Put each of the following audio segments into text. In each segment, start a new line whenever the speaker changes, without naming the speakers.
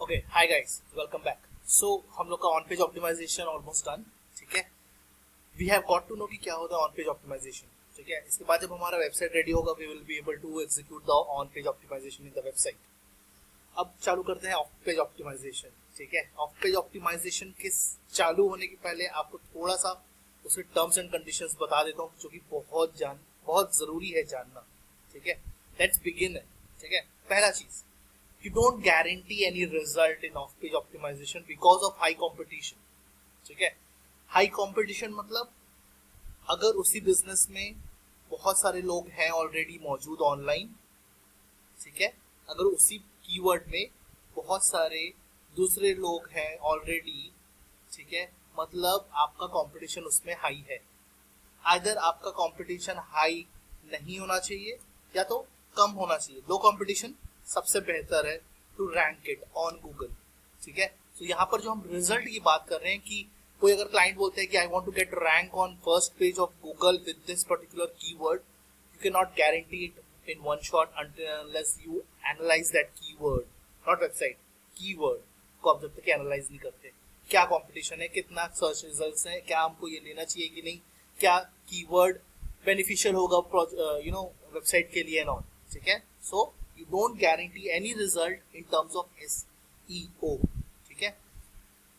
Okay hi guys, welcome back. So हम लोग का on page optimisation almost done. ठीक है, we have got to know कि क्या होता है ऑन पेज ऑप्टिमाइजेशन। ठीक है, इसके बाद जब हमारा वेबसाइट रेडी होगा we will be able to execute the on page optimisation in the website. अब चालू करते हैं ऑफ पेज ऑप्टिमाइजेशन। ठीक है, ऑफ पेज ऑप्टिमाइजेशन के चालू होने के पहले आपको थोड़ा सा उसके टर्म्स एंड कंडीशंस बता देता हूँ जो कि बहुत जरूरी है जानना। ठीक है, लेट्स बिगिन। ठीक है, पहला चीज, you don't guarantee any result in off page optimization because of high competition। ठीक है, हाई कंपटीशन मतलब अगर उसी बिजनेस में बहुत सारे लोग हैं ऑलरेडी मौजूद ऑनलाइन। ठीक है, अगर उसी कीवर्ड में बहुत सारे दूसरे लोग हैं ऑलरेडी। ठीक है, मतलब आपका कंपटीशन उसमें हाई है। आइदर आपका कंपटीशन हाई नहीं होना चाहिए या तो कम होना चाहिए। लो कंपटीशन सबसे बेहतर है to rank it on Google. ठीक है, तो यहाँ पर जो हम रिजल्ट की बात कर रहे हैं कि कोई अगर क्लाइंट बोलते हैं कि I want to get rank on first page of Google with this particular keyword, you can not guarantee it in one shot unless you analyse that keyword, not website, keyword को आप जब तक analyse नहीं करते। क्या competition है, कितना search results है, क्या हमको ये लेना चाहिए कि नहीं, क्या कीवर्ड बेनिफिशियल होगा वेबसाइट के लिए नॉट। ठीक है, सो you don't guarantee any result in terms of SEO। ठीक है,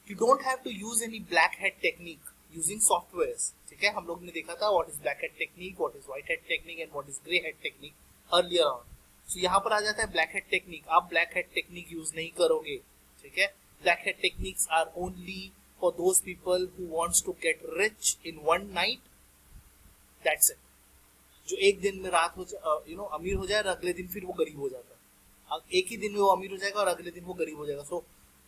you don't have to use any black hat technique using softwares। ठीक है, हम लोग ने देखा था what is black hat technique, what is white hat technique and what is grey hat technique earlier on। so यहाँ पर आ जाता है black hat technique। आप black hat technique यूज नहीं करोगे। ठीक है, black hat techniques are only for those people who wants to get rich in one night, that's it। जो एक दिन में रात हो अमीर हो जाए और अगले दिन फिर वो गरीब हो जाता है। एक ही दिन में वो अमीर हो जाएगा और अगले दिन वो गरीब हो जाएगा। सो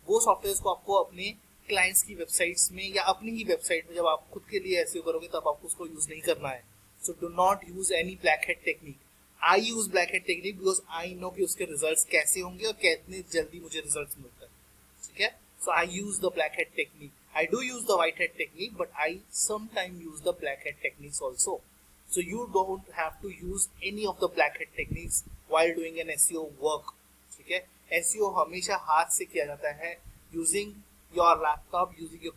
वो सॉफ्टवेयर को आपको अपने क्लाइंट्स की वेबसाइट्स में या अपनी ही वेबसाइट में जब आप खुद के लिए ऐसे करोगे तब आपको उसको यूज नहीं करना है। So do not use any black head technique. I use black head technique because I know कि उसके रिजल्ट्स कैसे होंगे और कितने जल्दी मुझे रिजल्ट्स मिलता है। ठीक है, so I use the black head technique. I do use the white head technique but I sometime use the black head techniques also. So you don't have to use any of the black hat techniques while doing an SEO work। ठीक है, SEO हमेशा हाथ से किया जाता है using your laptop, using your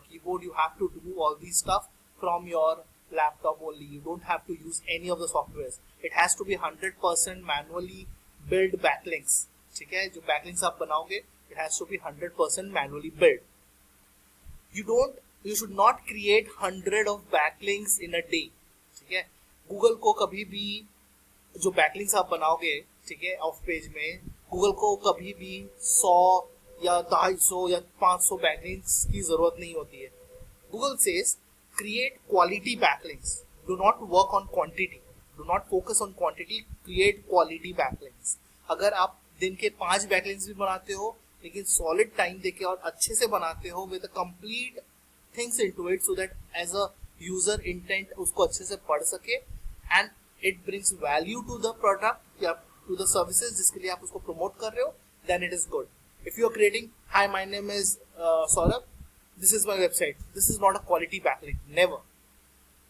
keyboard। You have to do all these stuff from your laptop only। You don't have to use any of the softwares। It has to be 100% manually build backlinks। ठीक है, जो backlinks आप बनाओगे it has to be 100% manually built। You should not create 100 of backlinks in a day। ठीक है, Google को कभी भी जो बैकलिंक्स आप बनाओगे, ठीक है, ऑफ पेज में गूगल को कभी भी 100 या 250 या 500 बैकलिंक्स की जरूरत नहीं होती है। Google says create quality backlinks, do not work on quantity, do not focus on quantity, create quality backlinks. अगर आप दिन के 5 बैकलिंक्स भी बनाते हो लेकिन सॉलिड टाइम देके और अच्छे से बनाते हो with complete things into it so that as a user intent उसको अच्छे से पढ़ सके and it brings value to the product या टू द सर्विसेज जिसके लिए आप उसको प्रमोट कर रहे हो, then it is good. If you are creating hi my name is Saurabh, this is my website, this is not a quality backlink, never.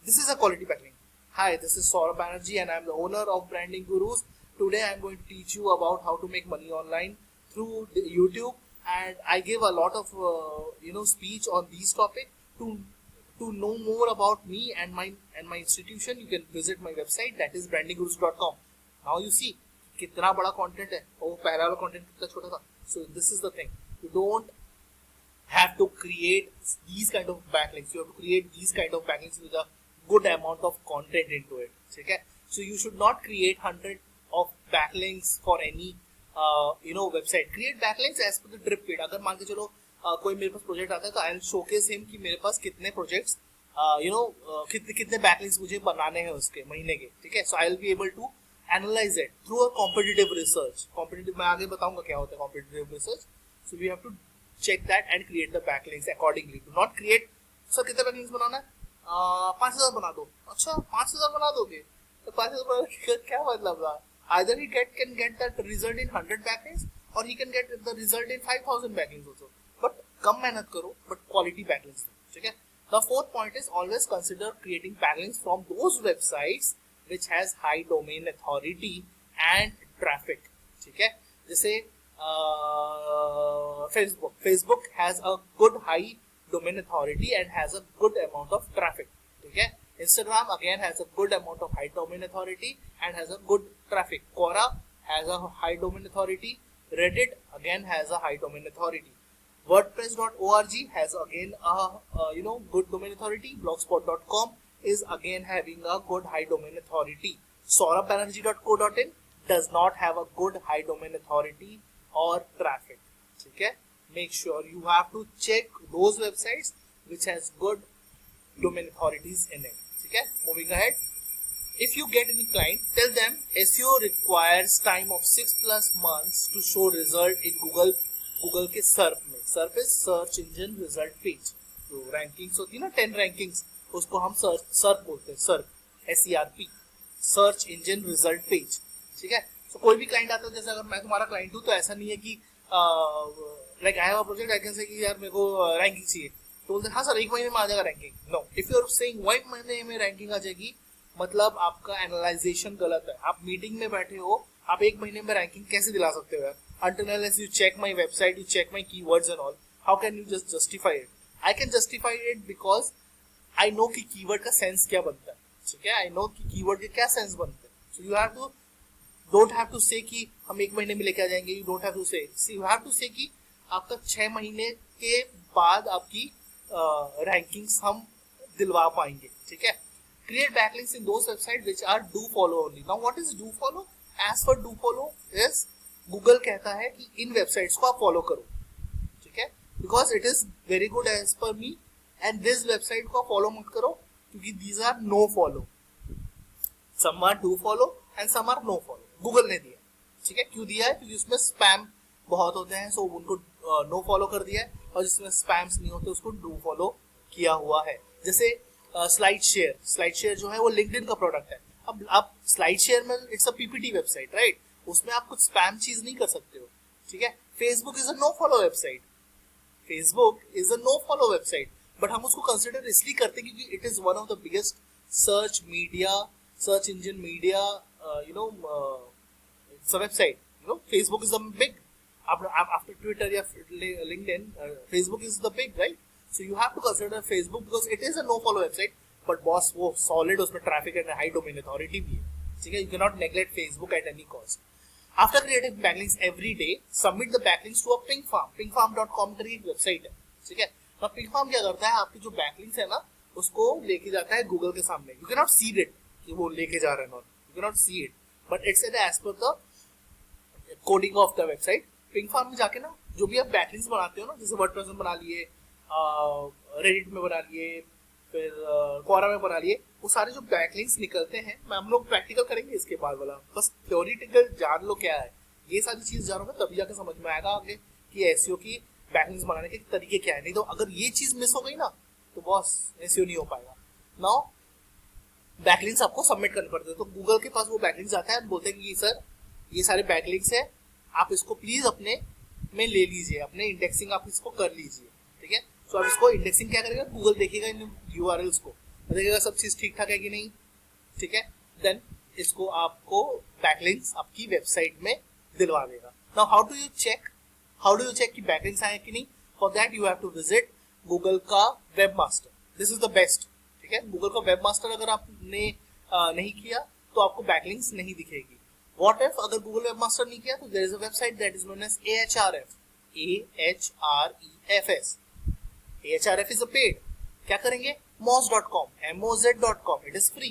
This is a quality backlink. Hi, this is Saurabh Banerjee and I am the owner of Branding Gurus. Today I am going to teach you about how to make money online through YouTube and I give a lot of speech on these topic। To know more about me and my institution, you can visit my website, that is brandinggurus.com। now you see कितना बड़ा content है और पहला वाला content कितना छोटा था। so this is the thing, you don't have to create these kind of backlinks, you have to create these kind of backlinks with a good amount of content into it। ठीक है, so you should not create 100 of backlinks for any website। create backlinks as per the drip feed। अगर मान के चलो कोई मेरे पास project आता है तो आई विल शोकेस हिम कि मेरे पास कितने प्रोजेक्ट्स कितने बैकलिंक्स मुझे बनाने हैं उसके महीने के। ठीक है, so I will be able to analyse it through a competitive research. Competitive मैं आगे बताऊंगा क्या होता है competitive research. So we have to check that and create the backlinks accordingly. Do not create sir कितने बैकलिंक्स बनाना है, 5000 बना दो। अच्छा 5000 बना दोगे तो 5000 बना क्या मतलब था? Either he can get that result in 100 backlinks or he can get the result in 5000 backlinks also। but कम मेहनत करो but quality backlinks। ठीक है, the fourth point is always consider creating backlinks from those websites which has high domain authority and traffic। ठीक है, जैसे Facebook has a good high domain authority and has a good amount of traffic. ठीक है. Instagram again has a good amount of high domain authority and has a good traffic. Quora has a high domain authority. Reddit again has a high domain authority. WordPress.org has again a good domain authority. Blogspot.com is again having a good high domain authority. SaurabhBanerjee.co.in does not have a good high domain authority or traffic. ठीक है. Make sure you have to check those websites which has good domain authorities in it. ठीक है. Moving ahead. If you get any client, tell them SEO requires time of 6+ months to show result in Google के SERP में. SERP is Search Engine Result Page. जो rankings होती है ना 10 rankings, उसको हम SERP बोलते हैं. SERP SERP Search Engine Result Page. ठीक है. तो कोई भी क्लाइंट आता है, जैसे अगर मैं तुम्हारा क्लाइंट हूँ तो ऐसा नहीं है कि like I have a project, I can say कि यार मेरे को रैंकिंग चाहिए, तो बोलते हैं हाँ सर 1 महीने में आ जाएगा ranking. No, if you are saying 1 महीने में रैंकिंग आ जाएगी, मतलब आपका एनालाइजेशन गलत है. आप मीटिंग में बैठे हो, आप 1 महीने में रैंकिंग कैसे दिला सकते हो यार? Until unless you check my website, you check my keywords and all, how can you just justify it? I can justify it because I know कि कीवर्ड का सेंस क्या बनता है. ठीक है. I know कि कीवर्ड के क्या सेंस बनते हैं. So you have to don't have to say कि हम 1 महीने में लेके आ जाएंगे. You don't have to say. See, you have to say कि आपका 6 महीने के बाद आपकी रैंकिंग्स हम दिलवा पाएंगे. ठीक है. Create backlinks in those websites which are do follow only. Now what is do follow? As for do follow is Google कहता है कि इन वेबसाइट्स को आप फॉलो करो. ठीक है. Because it is very good as per me, and this website को follow मत करो क्योंकि these are no follow. Some are do follow and some are no follow. Google ने दिया. ठीक है. क्यों दिया है? क्योंकि उसमें स्पैम बहुत होते हैं, सो उनको नो फॉलो कर दिया है, और जिसमें स्पैम्स नहीं होते उसको डू फॉलो किया हुआ है. जैसे स्लाइड शेयर जो है वो लिंक्डइन का प्रोडक्ट है. अब आप स्लाइड शेयर में it's a PPT website, right? उसमें आप कुछ स्पैम चीज नहीं कर सकते हो. ठीक है. Facebook is a no follow website. Facebook is a no follow website, but हम उसको कंसिडर इसलिए करते हैं क्योंकि it is one of the biggest search engine media it's a website. Facebook is the big after Twitter या LinkedIn. Facebook is the big, right? So you have to consider Facebook because it is a no follow website, but boss वो solid, उसमें traffic and high domain authority भी है. ठीक है. You can not neglect Facebook at any cost. After creating backlinks every day, submit the backlinks to a ping farm. Pingfarm.com की एक website है. ठीक है. now pingfarm क्या करता है? आपकी जो बैकलिंक्स है ना उसको लेके जाता है गूगल के सामने. You cannot see it कि वो लेके जा रहे हैं, you cannot see it, but it's as per the coding of the website. Pingfarm में जाके ना जो भी आप बैकलिंक्स बनाते हो ना, जैसे वर्डप्रेस में बना लिए, रेडिट में बना लिए, फिर क्वोरा में बना लिए, वो सारे जो बैकलिंक्स निकलते हैं, मैं हम लोग प्रैक्टिकल करेंगे इसके बाद वाला. बस थ्योरेटिकल जान लो क्या है, ये सारी चीज जानोगे तभी जाके समझ में आएगा आगे कि एसईओ की बैकलिंक्स बनाने के तरीके क्या है. नहीं तो अगर ये चीज मिस हो गई ना तो बॉस एसईओ नहीं हो पाएगा. नाउ बैकलिंक्स आपको सबमिट करने पड़ते हैं, तो गूगल के पास वो बैकलिंक्स आता है, बोलते हैं कि सर ये सारे बैकलिंक्स है, आप इसको प्लीज अपने में ले लीजिए, अपने इंडेक्सिंग आप इसको कर लीजिए. ठीक है. तो आप इसको इंडेक्सिंग क्या करेगा? गूगल देखेगा इन यूआरएल्स को, देखेगा सब चीज ठीक ठाक है कि नहीं. ठीक है. देन इसको आपको बैकलिंक्स आपकी वेबसाइट में दिलवा देगा. Now how do you check कि बैकलिंक्स आए कि नहीं? For that you have to visit Google का webmaster. This is the best. ठीक है. गूगल का वेबमास्टर अगर आपने नहीं किया तो आपको बैकलिंक्स नहीं दिखेगी. व्हाट इफ अगर गूगल वेबमास्टर नहीं किया तो there is a website that is known as Ahrefs. Ahref is a paid. क्या करेंगे? moz.com, moz.com. It is free.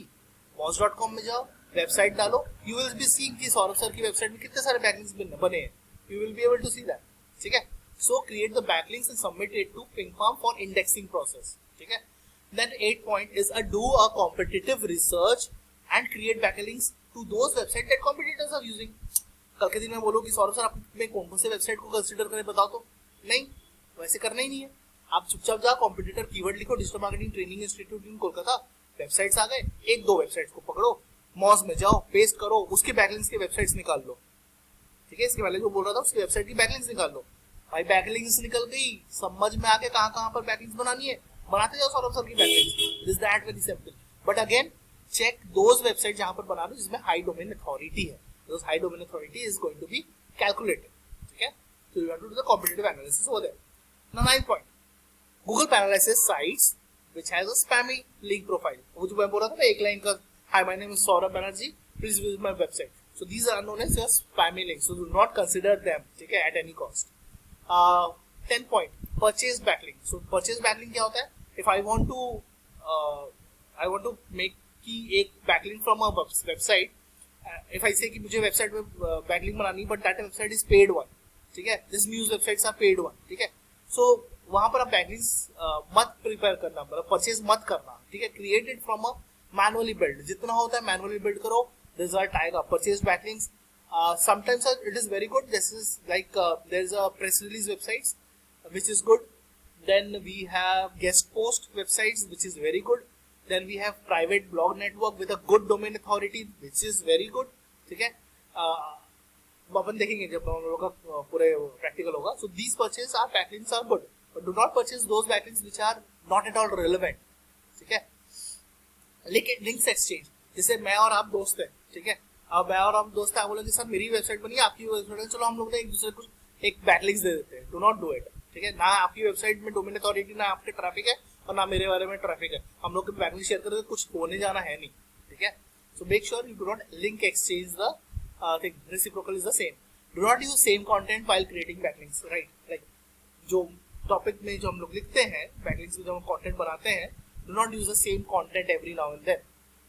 moz.com में जाओ, वेबसाइट डालो, यू विल बी सीइंग कि सौरभ सर की वेबसाइट में कितने सारे बैकलिंक्स बने हैं. You will be able to see that. ठीक है. So create the backlinks and submit it to Pingfarm for indexing process. ठीक है. Then 8 point is do a competitive research and create backlinks to those websites that competitors are using. कल के दिन में बोलो कि सौरभ सर आप में कौन से वेबसाइट को कंसीडर करें बताओ, तो नहीं, वैसे करना ही नहीं है. आप चुपचाप जाओ, कॉम्पिटिटर कीवर्ड लिखो, digital marketing training institute in Kolkata, websites आ गए, 1-2 वेबसाइट्स को पकड़ो, मॉज में जाओ, पेस्ट करो, उसके बैकलिंक्स के वेबसाइट्स निकाल लो. ठीक है. इसके पहले जो बोल रहा था उसकी वेबसाइट की बैकलिंक्स निकाल लो. भाई बैकलिंक्स निकल गई, समझ में आ गया कहाँ पर बैकलिंक्स बनानी है, बनाते जाओ सौरभ सर की backlinks. This that very simple. But again check those website जहां पर बना लो जिसमें हाई डोमेन अथॉरिटी है. Because high domain authority is going to be calculated. ठीक है. So you have to do the competitive analysis over there. Now 9th point, Google penalizes sites which has a spammy link profile. वो जो मैं बोल रहा था ना एक लाइन का, Hi, my name is Saurabh Banerjee. Please visit my website. So these are known as your spammy links. So do not consider them, ठीक है, at any cost. 10th point, purchase backlink. So purchase backlink क्या होता है? If I want to make कि एक backlink from a website, if I say कि मुझे website में बैकलिंक बनानी, but that website is paid one, ठीक है, this news websites are paid one, ठीक है, so वहां पर आप बैकलिंक्स मत प्रिपेयर करना, मतलब परचेज मत करना, ठीक है, created from a manually build, जितना होता है मैनुअली बिल्ड करो, रिजल्ट आएगा. Purchase backlinks sometimes it is very good. This is like there's a press release websites which is good. Then we have guest post websites which is very good. Then we have private blog network with a good domain authority which is very good, ठीक है. अपन देखेंगे जब हम लोगों का पूरे practical होगा. So these purchase are backlinks are good, but do not purchase those backlinks which are not at all relevant, ठीक है. लिंक्स एक्सचेंज, जैसे मैं और आप दोस्त हैं, ठीक है, अब मैं और आप दोस्त हैं, आप बोलेंगे सर मेरी वेबसाइट बनी है, आपकी वेबसाइट है, चलो हम लोग एक दूसरे को एक बैकलिंक्स दे देते हैं. डू नॉट डू इट, ठीक है. ना आपकी वेबसाइट में डोमेन अथॉरिटी, ना आपके ट्रैफिक है, और ना मेरे बारे में ट्रैफिक है. हम लोग बैकलिंक शेयर करते कुछ होने जाना है नहीं, ठीक है. So make sure you do not link exchange the thing. Reciprocal is the same. Do not use same content while creating backlinks, right. Like जो टॉपिक में जो हम लोग लिखते हैं बैकलिंक्स में, जब हम कंटेंट बनाते हैं, do not use the same content every now and then,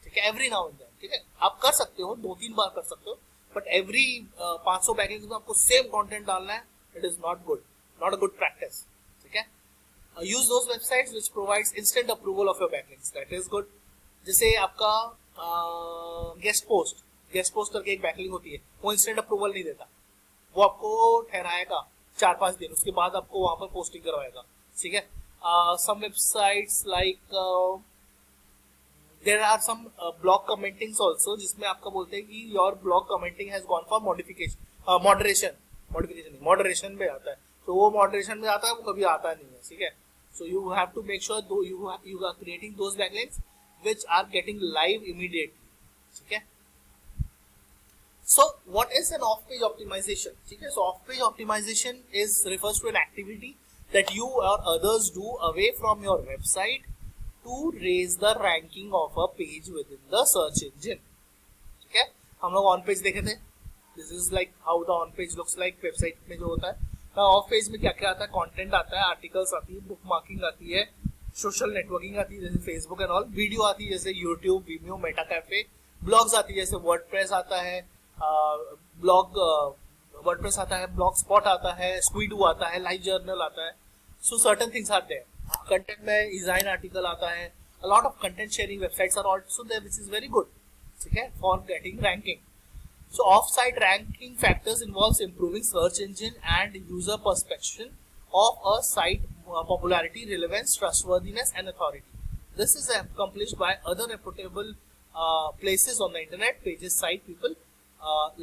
ठीक है. एवरी नाउ एंड देन, ठीक है. आप कर सकते हो, 2-3 बार कर सकते हो, बट एवरी 500 बैकलिंक्स में आपको सेम कंटेंट डालना है. It is not good, not a good practice, ठीक है. use those websites which provides instant approval of your backlinks, that is good. जैसे आपका गेस्ट पोस्ट करके एक बैकलिंक होती है, वो इंस्टेंट अप्रूवल नहीं देता, वो आपको ठहराएगा 4-5 दिन, उसके बाद आपको वहां पर पोस्टिंग करवाएगा, ठीक है. Some websites like there are some blog commentings also, जिसमें आपका बोलते हैं कि your blog commenting has gone for moderation में आता है. तो वो मॉडरेशन में आता है, वो कभी आता नहीं है, ठीक है. So you have to make sure you are creating those backlinks which are getting live immediately, ठीक है. So what is an off-page optimization? ठीक है. So off-page optimization refers to an activity that you or others do away from your website to raise the ranking of a page within the search engine, ठीक है. हम लोग on page देखे थे. This is like how the on page looks like. Website में जो होता है, ऑफ पेज में क्या क्या आता है, कंटेंट आता है, आर्टिकल्स आती है, बुक मार्किंग आती है, सोशल नेटवर्किंग आती है जैसे फेसबुक एंड ऑल, वीडियो आती है जैसे YouTube, Vimeo, Meta cafe, blogs आती है जैसे वर्डप्रेस आता है, वर्डप्रेस आता है, ब्लॉग स्पॉट आता है, स्क्विडू आता है, लाइव जर्नल आता है. So certain things are there. Content में डिजाइन आर्टिकल आता है. A lot of content sharing websites are also there which is very good, ठीक है, for getting ranking. So off-site ranking factors involves improving search engine and user perception of a site popularity, relevance, trustworthiness, and authority. This is accomplished by other reputable places on the internet, pages, site people,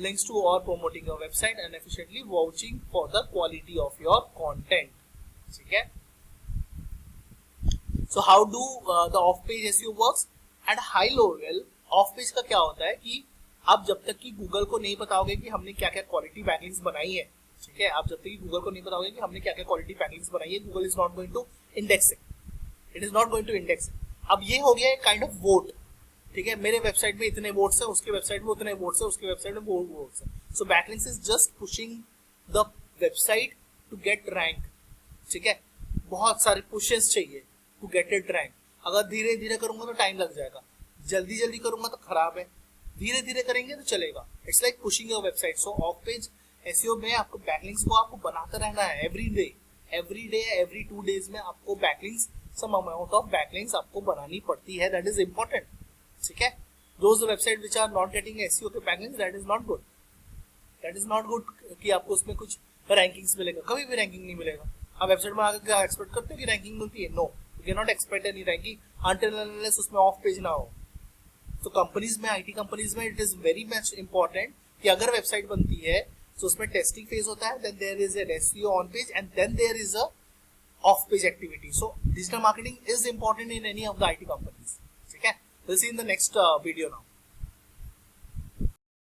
links to or promoting your website, and efficiently vouching for the quality of your content. Okay. So how do the off-page SEO works? At high level, off-page का क्या होता है कि आप जब तक कि Google को नहीं बताओगे कि हमने क्या क्या क्वालिटी बैकलिंक्स बनाई है, ठीक है, आप जब तक कि गूगल को नहीं बताओगे कि हमने क्या क्या क्वालिटी बैकलिंक्स बनाई है, Google is not going to index it is not going to index. अब ये हो गया एक काइंड ऑफ वोट, ठीक है, मेरे वेबसाइट में इतने वोट्स है, उसके वेबसाइट में उतने वोट्स है, उसके वेबसाइट में वो वोट्स है. So backlinks is just pushing the website to get rank, ठीक है. बहुत सारे पुशेस चाहिए टू गेट इट रैंक. अगर धीरे धीरे करूंगा तो टाइम लग जाएगा, जल्दी जल्दी करूंगा तो खराब है, धीरे धीरे करेंगे तो चलेगा. It's like pushing your website. So of page SEO में आपको बैकलिंक्स को आपको बनाते रहना है एवरी डे, एवरी 2 days में आपको backlinks, some amount of backlinks आपको बनानी पड़ती है. दैट इज इंपॉर्टेंट, ठीक है. Those website which are not getting SEO के backlinks, that is not good. That is not good कि आपको उसमें कुछ रैंकिंग्स मिलेगा, कभी भी रैंकिंग नहीं मिलेगा. आप वेबसाइट में आकर क्या एक्सपेक्ट करते हो कि रैंकिंग मिलती है? No, you can not expect any ranking until unless उसमें ऑफ पेज ना हो. तो कंपनीज में, आईटी कंपनीज में it is very much important कि अगर वेबसाइट बनती है तो उसमें टेस्टिंग फेज होता है, then there is an SEO on page and then there is a off page activity. So digital marketing is important in any of the IT companies, ठीक है. Will see in the next video now.